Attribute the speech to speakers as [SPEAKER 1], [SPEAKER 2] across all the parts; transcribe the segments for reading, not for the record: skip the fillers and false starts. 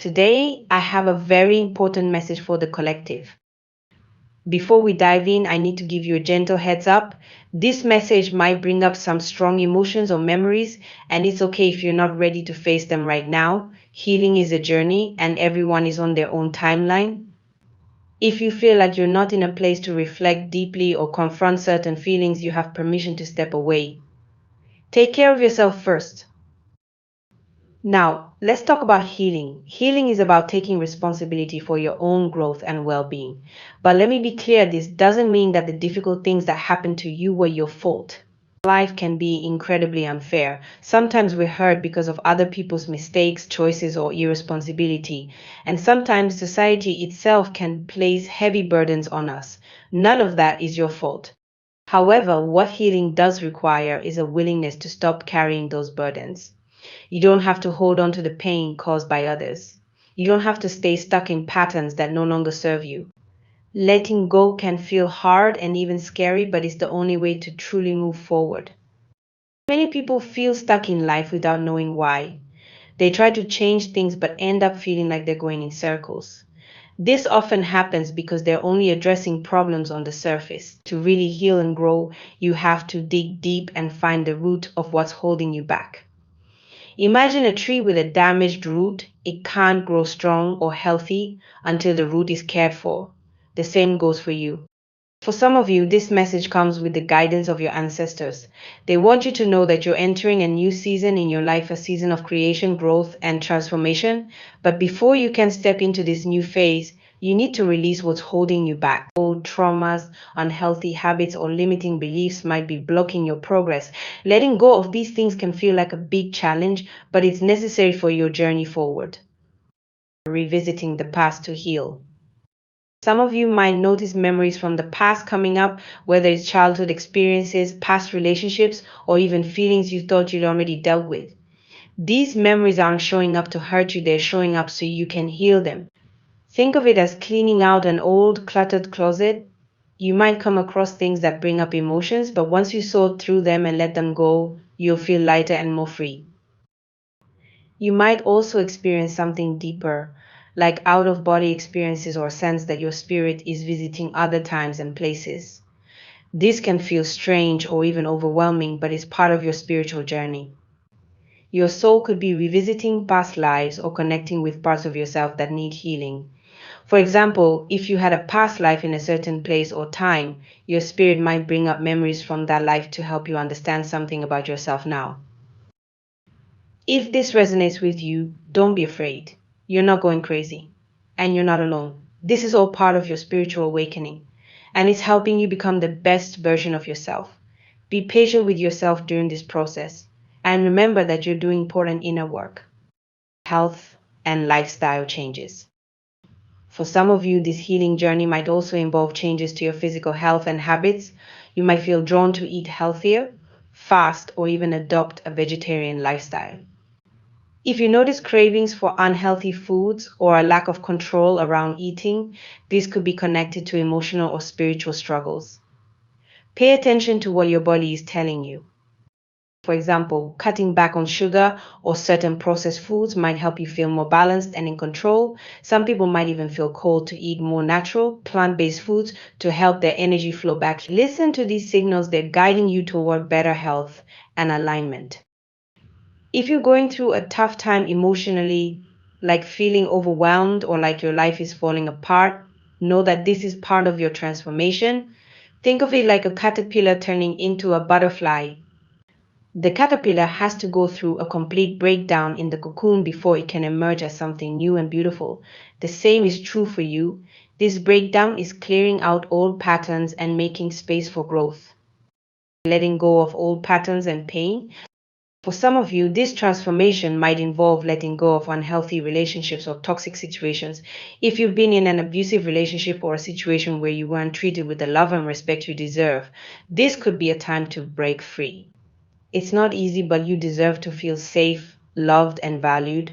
[SPEAKER 1] Today, I have a very important message for the collective. Before we dive in, I need to give you a gentle heads up. This message might bring up some strong emotions or memories, and it's okay if you're not ready to face them right now. Healing is a journey, and everyone is on their own timeline. If you feel like you're not in a place to reflect deeply or confront certain feelings, you have permission to step away. Take care of yourself first. Now, let's talk about healing. Healing is about taking responsibility for your own growth and well being. But let me be clear, this doesn't mean that the difficult things that happened to you were your fault. Life can be incredibly unfair. Sometimes we're hurt because of other people's mistakes, choices, or irresponsibility. And sometimes society itself can place heavy burdens on us. None of that is your fault. However, what healing does require is a willingness to stop carrying those burdens. You don't have to hold on to the pain caused by others. You don't have to stay stuck in patterns that no longer serve you. Letting go can feel hard and even scary, but it's the only way to truly move forward. Many people feel stuck in life without knowing why. They try to change things but end up feeling like they're going in circles. This often happens because they're only addressing problems on the surface. To really heal and grow, you have to dig deep and find the root of what's holding you back. Imagine a tree with a damaged root. It can't grow strong or healthy until the root is cared for. The same goes for you. For some of you, this message comes with the guidance of your ancestors. They want you to know that you're entering a new season in your life, a season of creation, growth, and transformation. But before you can step into this new phase, you need to release what's holding you back. Old traumas, unhealthy habits, or limiting beliefs might be blocking your progress. Letting go of these things can feel like a big challenge, but it's necessary for your journey forward. Revisiting the past to heal. Some of you might notice memories from the past coming up, whether it's childhood experiences, past relationships, or even feelings you thought you'd already dealt with. These memories aren't showing up to hurt you, they're showing up so you can heal them. Think of it as cleaning out an old, cluttered closet. You might come across things that bring up emotions, but once you sort through them and let them go, you'll feel lighter and more free. You might also experience something deeper, like out of body experiences or sense that your spirit is visiting other times and places. This can feel strange or even overwhelming, but it's part of your spiritual journey. Your soul could be revisiting past lives or connecting with parts of yourself that need healing. For example, if you had a past life in a certain place or time, your spirit might bring up memories from that life to help you understand something about yourself now. If this resonates with you, don't be afraid. You're not going crazy. And you're not alone. This is all part of your spiritual awakening. And it's helping you become the best version of yourself. Be patient with yourself during this process. And remember that you're doing important inner work, health, and lifestyle changes. For some of you, this healing journey might also involve changes to your physical health and habits. You might feel drawn to eat healthier, fast, or even adopt a vegetarian lifestyle. If you notice cravings for unhealthy foods or a lack of control around eating, this could be connected to emotional or spiritual struggles. Pay attention to what your body is telling you. For example, cutting back on sugar or certain processed foods might help you feel more balanced and in control. Some people might even feel called to eat more natural, plant-based foods to help their energy flow back. Listen to these signals, they're guiding you toward better health and alignment. If you're going through a tough time emotionally, like feeling overwhelmed or like your life is falling apart, know that this is part of your transformation. Think of it like a caterpillar turning into a butterfly. The caterpillar has to go through a complete breakdown in the cocoon before it can emerge as something new and beautiful. The same is true for you. This breakdown is clearing out old patterns and making space for growth. Letting go of old patterns and pain. For some of you, this transformation might involve letting go of unhealthy relationships or toxic situations. If you've been in an abusive relationship or a situation where you weren't treated with the love and respect you deserve, this could be a time to break free. It's not easy, but you deserve to feel safe, loved, and valued.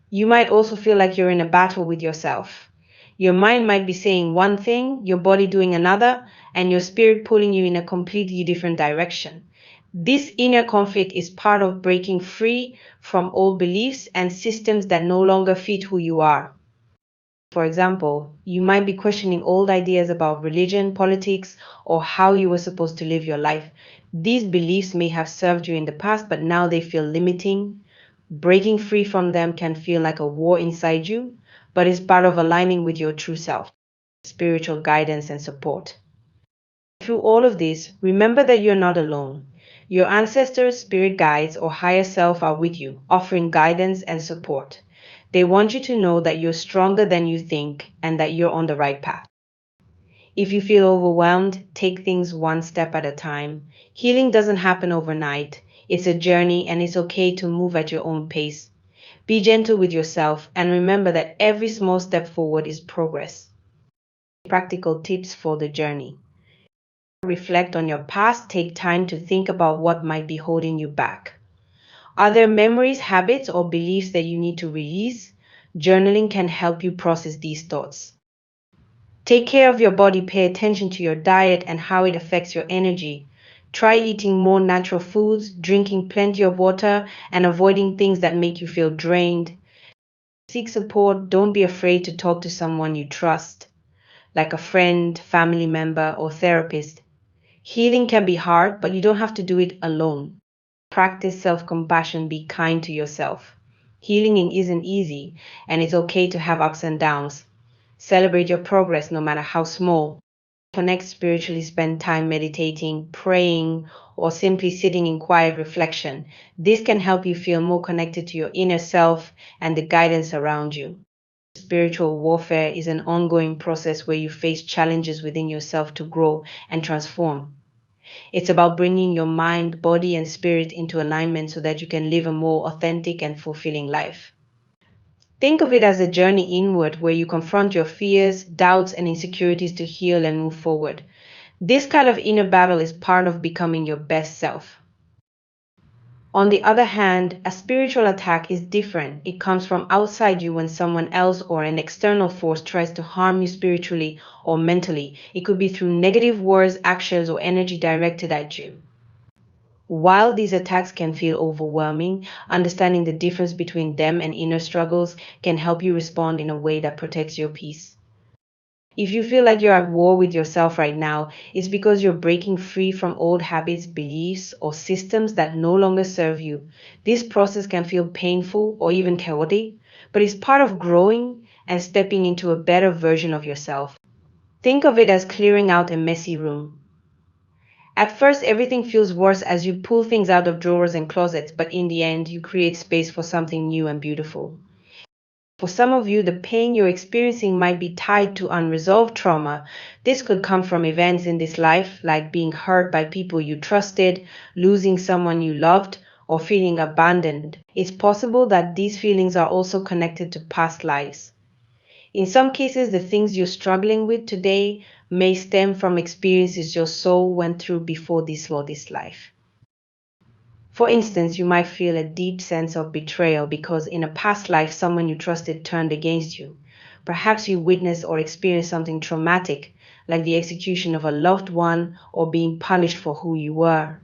[SPEAKER 1] You might also feel like you're in a battle with yourself. Your mind might be saying one thing, your body doing another, and your spirit pulling you in a completely different direction. This inner conflict is part of breaking free from old beliefs and systems that no longer fit who you are. For example, you might be questioning old ideas about religion, politics, or how you were supposed to live your life. These beliefs may have served you in the past, but now they feel limiting. Breaking free from them can feel like a war inside you, but it's part of aligning with your true self, spiritual guidance, and support. Through all of this, remember that you're not alone. Your ancestors, spirit guides, or higher self are with you, offering guidance and support. They want you to know that you're stronger than you think and that you're on the right path. If you feel overwhelmed, take things one step at a time. Healing doesn't happen overnight. It's a journey and it's okay to move at your own pace. Be gentle with yourself and remember that every small step forward is progress. Practical tips for the journey. Reflect on your past, take time to think about what might be holding you back. Are there memories, habits, or beliefs that you need to release? Journaling can help you process these thoughts. Take care of your body, pay attention to your diet and how it affects your energy. Try eating more natural foods, drinking plenty of water, and avoiding things that make you feel drained. Seek support, don't be afraid to talk to someone you trust, like a friend, family member, or therapist. Healing can be hard, but you don't have to do it alone. Practice self compassion, be kind to yourself. Healing isn't easy, and it's okay to have ups and downs. Celebrate your progress, no matter how small. Connect spiritually, spend time meditating, praying, or simply sitting in quiet reflection. This can help you feel more connected to your inner self and the guidance around you. Spiritual warfare is an ongoing process where you face challenges within yourself to grow and transform. It's about bringing your mind, body, and spirit into alignment so that you can live a more authentic and fulfilling life. Think of it as a journey inward where you confront your fears, doubts, and insecurities to heal and move forward. This kind of inner battle is part of becoming your best self. On the other hand, a spiritual attack is different. It comes from outside you when someone else or an external force tries to harm you spiritually or mentally. It could be through negative words, actions, or energy directed at you. While these attacks can feel overwhelming, understanding the difference between them and inner struggles can help you respond in a way that protects your peace. If you feel like you're at war with yourself right now, it's because you're breaking free from old habits, beliefs, or systems that no longer serve you. This process can feel painful or even chaotic, but it's part of growing and stepping into a better version of yourself. Think of it as clearing out a messy room. At first, everything feels worse as you pull things out of drawers and closets, but in the end, you create space for something new and beautiful. For some of you, the pain you're experiencing might be tied to unresolved trauma. This could come from events in this life, like being hurt by people you trusted, losing someone you loved, or feeling abandoned. It's possible that these feelings are also connected to past lives. In some cases, the things you're struggling with today may stem from experiences your soul went through before this life. For instance, you might feel a deep sense of betrayal because in a past life someone you trusted turned against you. Perhaps you witnessed or experienced something traumatic, like the execution of a loved one or being punished for who you were.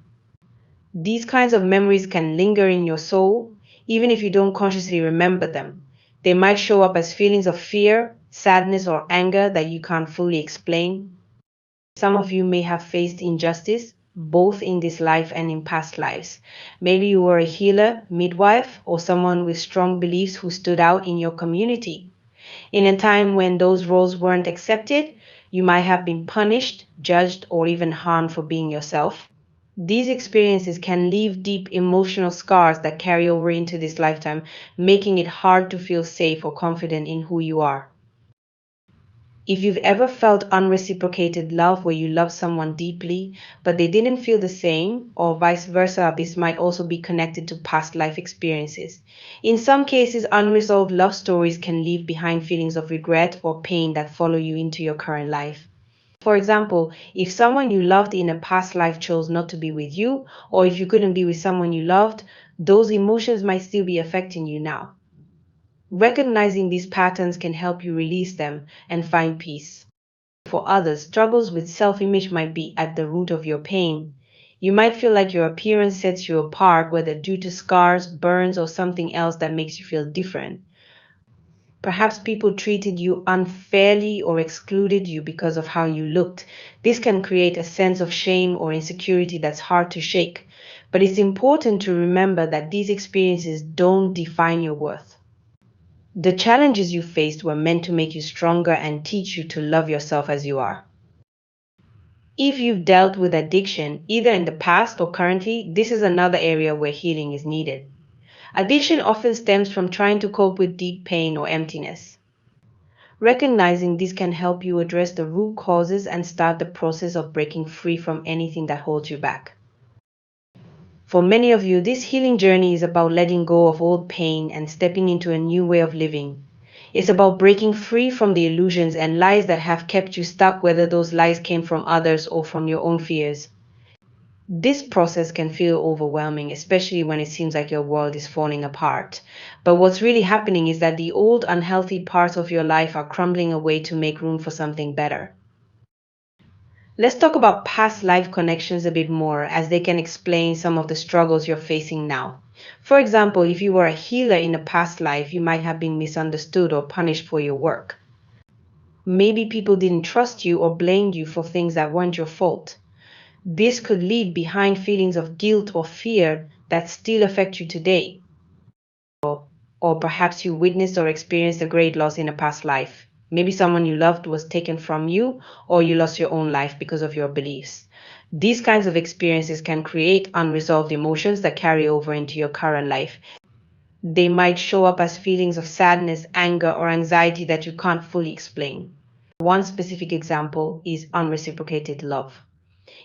[SPEAKER 1] These kinds of memories can linger in your soul, even if you don't consciously remember them. They might show up as feelings of fear, sadness, or anger that you can't fully explain. Some of you may have faced injustice, both in this life and in past lives. Maybe you were a healer, midwife, or someone with strong beliefs who stood out in your community. In a time when those roles weren't accepted, you might have been punished, judged, or even harmed for being yourself. These experiences can leave deep emotional scars that carry over into this lifetime, making it hard to feel safe or confident in who you are. If you've ever felt unreciprocated love where you love someone deeply, but they didn't feel the same, or vice versa, this might also be connected to past life experiences. In some cases, unresolved love stories can leave behind feelings of regret or pain that follow you into your current life. For example, if someone you loved in a past life chose not to be with you, or if you couldn't be with someone you loved, those emotions might still be affecting you now. Recognizing these patterns can help you release them and find peace. For others, struggles with self-image might be at the root of your pain. You might feel like your appearance sets you apart, whether due to scars, burns, or something else that makes you feel different. Perhaps people treated you unfairly or excluded you because of how you looked. This can create a sense of shame or insecurity that's hard to shake. But it's important to remember that these experiences don't define your worth. The challenges you faced were meant to make you stronger and teach you to love yourself as you are. If you've dealt with addiction, either in the past or currently, this is another area where healing is needed. Addiction often stems from trying to cope with deep pain or emptiness. Recognizing this can help you address the root causes and start the process of breaking free from anything that holds you back. For many of you, this healing journey is about letting go of old pain and stepping into a new way of living. It's about breaking free from the illusions and lies that have kept you stuck, whether those lies came from others or from your own fears. This process can feel overwhelming, especially when it seems like your world is falling apart. But what's really happening is that the old unhealthy parts of your life are crumbling away to make room for something better. Let's talk about past life connections a bit more, as they can explain some of the struggles you're facing now. For example, if you were a healer in a past life, you might have been misunderstood or punished for your work. Maybe people didn't trust you or blamed you for things that weren't your fault. This could leave behind feelings of guilt or fear that still affect you today. Or perhaps you witnessed or experienced a great loss in a past life. Maybe someone you loved was taken from you, or you lost your own life because of your beliefs. These kinds of experiences can create unresolved emotions that carry over into your current life. They might show up as feelings of sadness, anger, or anxiety that you can't fully explain. One specific example is unreciprocated love.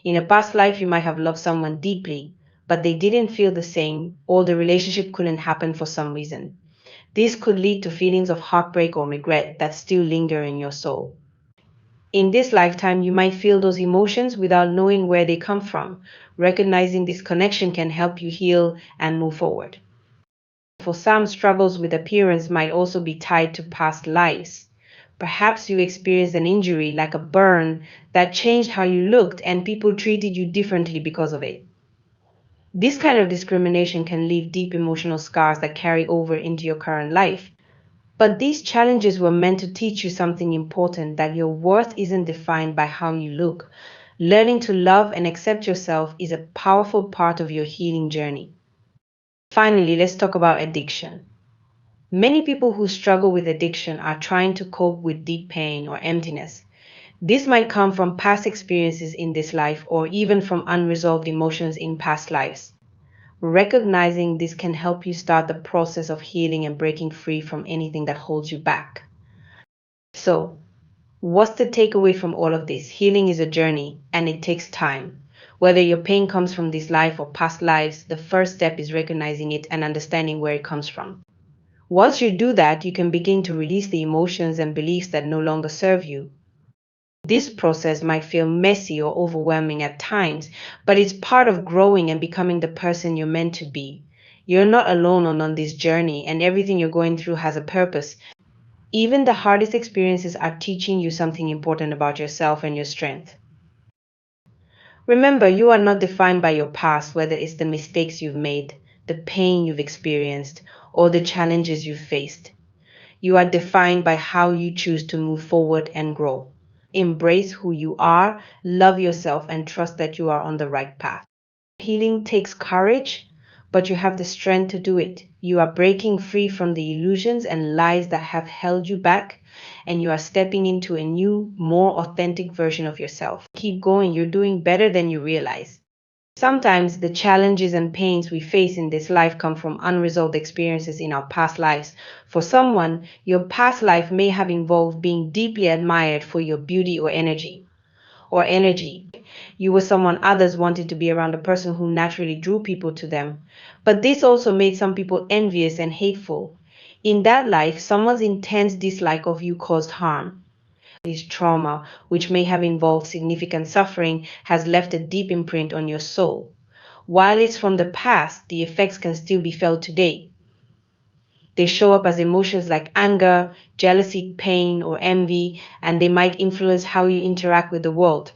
[SPEAKER 1] In a past life, you might have loved someone deeply, but they didn't feel the same, or the relationship couldn't happen for some reason. This could lead to feelings of heartbreak or regret that still linger in your soul. In this lifetime, you might feel those emotions without knowing where they come from. Recognizing this connection can help you heal and move forward. For some, struggles with appearance might also be tied to past lives. Perhaps you experienced an injury like a burn that changed how you looked and people treated you differently because of it. This kind of discrimination can leave deep emotional scars that carry over into your current life. But these challenges were meant to teach you something important, that your worth isn't defined by how you look. Learning to love and accept yourself is a powerful part of your healing journey. Finally, let's talk about addiction. Many people who struggle with addiction are trying to cope with deep pain or emptiness. This might come from past experiences in this life or even from unresolved emotions in past lives. Recognizing this can help you start the process of healing and breaking free from anything that holds you back. So, what's the takeaway from all of this? Healing is a journey and it takes time. Whether your pain comes from this life or past lives, the first step is recognizing it and understanding where it comes from. Once you do that, you can begin to release the emotions and beliefs that no longer serve you. This process might feel messy or overwhelming at times, but it's part of growing and becoming the person you're meant to be. You're not alone on this journey, and everything you're going through has a purpose. Even the hardest experiences are teaching you something important about yourself and your strength. Remember, you are not defined by your past, whether it's the mistakes you've made, the pain you've experienced, or the challenges you've faced. You are defined by how you choose to move forward and grow. Embrace who you are, love yourself, and trust that you are on the right path. Healing takes courage, but you have the strength to do it. You are breaking free from the illusions and lies that have held you back, and you are stepping into a new, more authentic version of yourself. Keep going, you're doing better than you realize. Sometimes the challenges and pains we face in this life come from unresolved experiences in our past lives. For someone, your past life may have involved being deeply admired for your beauty or energy. You were someone others wanted to be around, a person who naturally drew people to them. But this also made some people envious and hateful. In that life, someone's intense dislike of you caused harm. This trauma, which may have involved significant suffering, has left a deep imprint on your soul. While it's from the past, the effects can still be felt today. They show up as emotions like anger, jealousy, pain, or envy, and they might influence how you interact with the world.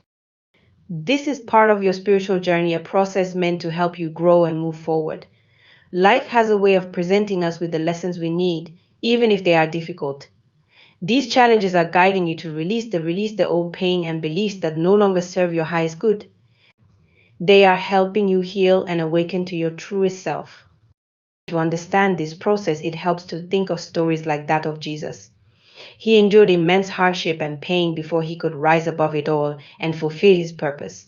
[SPEAKER 1] This is part of your spiritual journey, a process meant to help you grow and move forward. Life has a way of presenting us with the lessons we need, even if they are difficult. These challenges are guiding you to release the old pain and beliefs that no longer serve your highest good. They are helping you heal and awaken to your truest self. To understand this process, it helps to think of stories like that of Jesus. He endured immense hardship and pain before he could rise above it all and fulfill his purpose.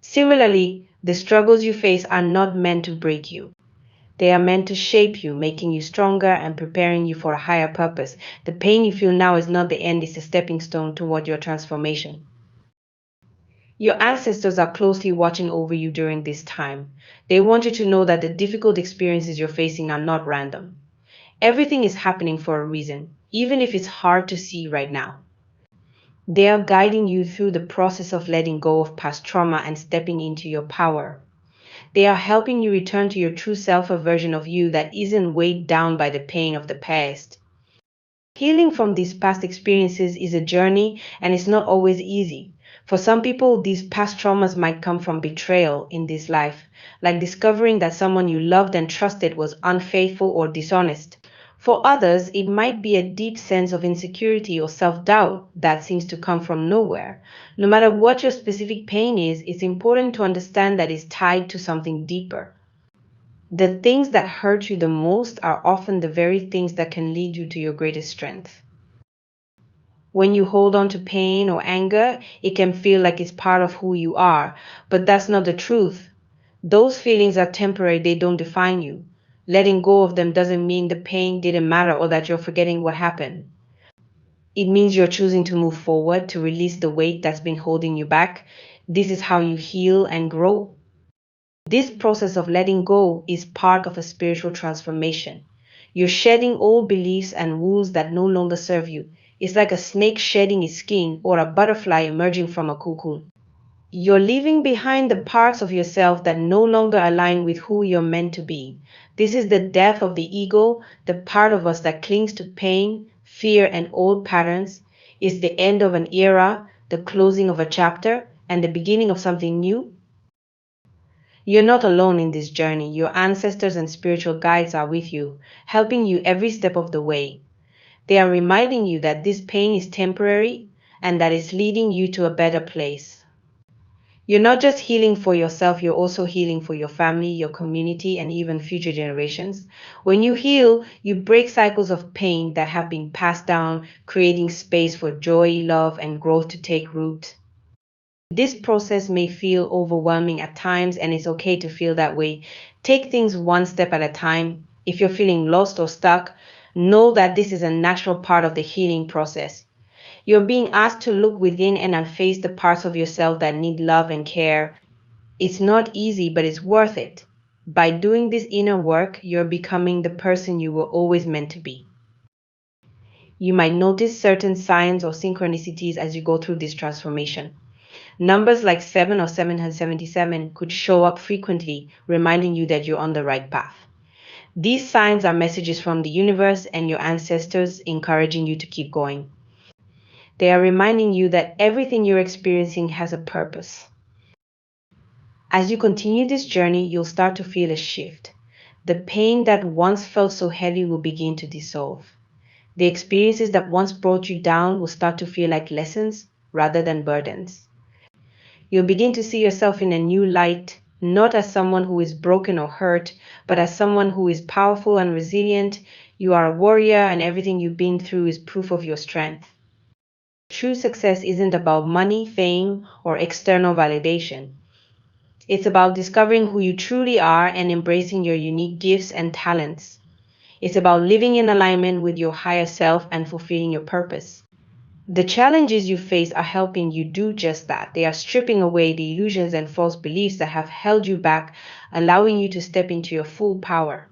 [SPEAKER 1] Similarly, the struggles you face are not meant to break you. They are meant to shape you, making you stronger and preparing you for a higher purpose. The pain you feel now is not the end, it's a stepping stone toward your transformation. Your ancestors are closely watching over you during this time. They want you to know that the difficult experiences you're facing are not random. Everything is happening for a reason, even if it's hard to see right now. They are guiding you through the process of letting go of past trauma and stepping into your power. They are helping you return to your true self, a version of you that isn't weighed down by the pain of the past. Healing from these past experiences is a journey and it's not always easy. For some people, these past traumas might come from betrayal in this life, like discovering that someone you loved and trusted was unfaithful or dishonest. For others, it might be a deep sense of insecurity or self-doubt that seems to come from nowhere. No matter what your specific pain is, it's important to understand that it's tied to something deeper. The things that hurt you the most are often the very things that can lead you to your greatest strength. When you hold on to pain or anger, it can feel like it's part of who you are, but that's not the truth. Those feelings are temporary, they don't define you. Letting go of them doesn't mean the pain didn't matter or that you're forgetting what happened. It means you're choosing to move forward, to release the weight that's been holding you back. This is how you heal and grow. This process of letting go is part of a spiritual transformation. You're shedding old beliefs and rules that no longer serve you. It's like a snake shedding its skin or a butterfly emerging from a cocoon. You're leaving behind the parts of yourself that no longer align with who you're meant to be. This is the death of the ego, the part of us that clings to pain, fear, and old patterns. It's the end of an era, the closing of a chapter, and the beginning of something new. You're not alone in this journey. Your ancestors and spiritual guides are with you, helping you every step of the way. They are reminding you that this pain is temporary and that it's leading you to a better place. You're not just healing for yourself, you're also healing for your family, your community, and even future generations. When you heal, you break cycles of pain that have been passed down, creating space for joy, love, and growth to take root. This process may feel overwhelming at times, and it's okay to feel that way. Take things one step at a time. If you're feeling lost or stuck, know that this is a natural part of the healing process. You're being asked to look within and unface the parts of yourself that need love and care. It's not easy, but it's worth it. By doing this inner work, you're becoming the person you were always meant to be. You might notice certain signs or synchronicities as you go through this transformation. Numbers like 7 or 777 could show up frequently, reminding you that you're on the right path. These signs are messages from the universe and your ancestors encouraging you to keep going. They are reminding you that everything you're experiencing has a purpose. As you continue this journey, you'll start to feel a shift. The pain that once felt so heavy will begin to dissolve. The experiences that once brought you down will start to feel like lessons rather than burdens. You'll begin to see yourself in a new light, not as someone who is broken or hurt, but as someone who is powerful and resilient. You are a warrior, and everything you've been through is proof of your strength. True success isn't about money, fame, or external validation. It's about discovering who you truly are and embracing your unique gifts and talents. It's about living in alignment with your higher self and fulfilling your purpose. The challenges you face are helping you do just that. They are stripping away the illusions and false beliefs that have held you back, allowing you to step into your full power.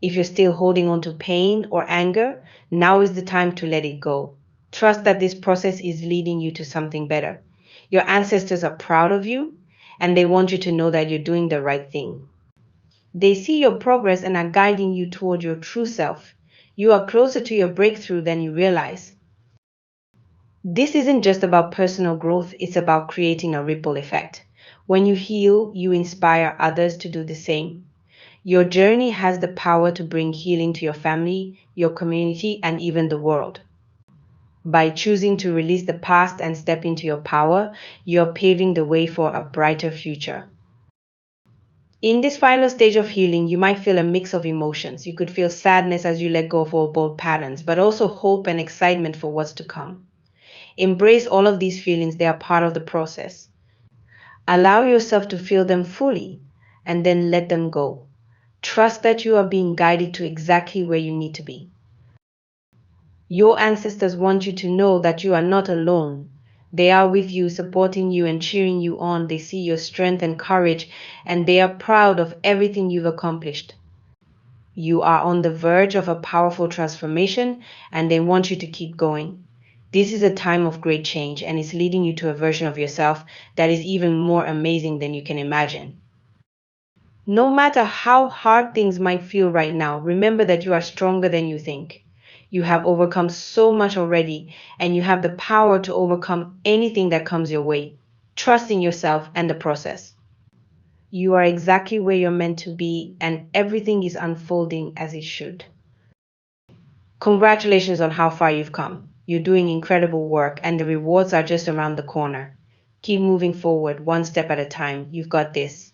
[SPEAKER 1] If you're still holding on to pain or anger, now is the time to let it go. Trust that this process is leading you to something better. Your ancestors are proud of you, and they want you to know that you're doing the right thing. They see your progress and are guiding you toward your true self. You are closer to your breakthrough than you realize. This isn't just about personal growth, it's about creating a ripple effect. When you heal, you inspire others to do the same. Your journey has the power to bring healing to your family, your community, and even the world. By choosing to release the past and step into your power, you're paving the way for a brighter future. In this final stage of healing, you might feel a mix of emotions. You could feel sadness as you let go of old patterns, but also hope and excitement for what's to come. Embrace all of these feelings, they are part of the process. Allow yourself to feel them fully and then let them go. Trust that you are being guided to exactly where you need to be. Your ancestors want you to know that you are not alone. They are with you, supporting you and cheering you on. They see your strength and courage, and they are proud of everything you've accomplished. You are on the verge of a powerful transformation, and they want you to keep going. This is a time of great change, and it's leading you to a version of yourself that is even more amazing than you can imagine. No matter how hard things might feel right now, remember that you are stronger than you think. You have overcome so much already, and you have the power to overcome anything that comes your way. Trust in yourself and the process. You are exactly where you're meant to be, and everything is unfolding as it should. Congratulations on how far you've come. You're doing incredible work, and the rewards are just around the corner. Keep moving forward, one step at a time. You've got this.